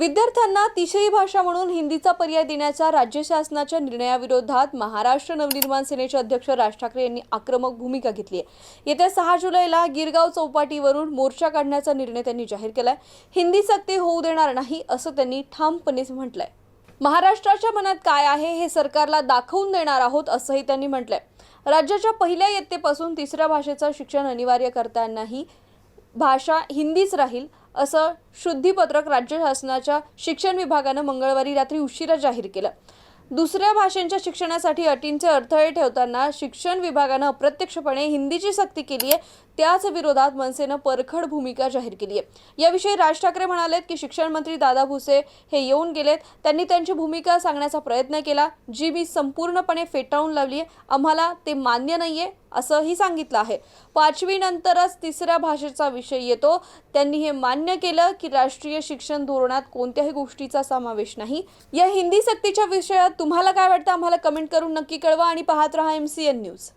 विद्यार्थ्यांना तिसरी भाषा म्हणून हिंदीचा पर्याय देण्याच्या राज्य शासनाच्या निर्णयाविरोधात महाराष्ट्र नवनिर्माण सेनेचे अध्यक्ष राज ठाकरे यांनी आक्रमक भूमिका घेतली आहे। येत्या 6 जुलैला गिरगाव चौपाटीवरून मोर्चा काढण्याचा निर्णय त्यांनी जाहीर केलाय। हिंदी सक्ती होऊ देणार नाही असं त्यांनी ठामपणे म्हटलंय। महाराष्ट्राच्या मनात काय आहे हे सरकारला दाखवून देणार आहोत असंही त्यांनी म्हटलंय। राज्याच्या पहिल्या इयत्तेपासून तिसऱ्या भाषेचं शिक्षण अनिवार्य करतानाही भाषा हिंदीच राहील असं शुद्धीपत्रक राज्य शासनाच्या शिक्षण विभागानं मंगळवारी रात्री उशिरा जाहीर केलं। दुसऱ्या भाषांच्या शिक्षणासाठी अटींचे अडथळे ठेवताना शिक्षण विभागानं अप्रत्यक्षपणे हिंदीची सक्ती केली आहे। त्याच विरोधात मनसेनं परखड भूमिका जाहीर केली आहे। याविषयी राज ठाकरे म्हणालेत की शिक्षण मंत्री दादा भुसे हे येऊन गेलेत, त्यांनी त्यांची भूमिका सांगण्याचा प्रयत्न केला, जी मी संपूर्णपणे फेटाळून लावली आहे। आम्हाला ते मान्य नाहीये असंही सांगितलं आहे। 5वी नंतरच तिसऱ्या भाषेचा विषय येतो। त्यांनी हे मान्य केलं की राष्ट्रीय शिक्षण धोरणात कोणत्याही गोष्टीचा समावेश नाही। या हिंदी सक्तीच्या विषयात तुम्हाला काय वाटतं आम्हाला कमेंट करून नक्की कळवा आणि पाहत रहा MCN न्यूज।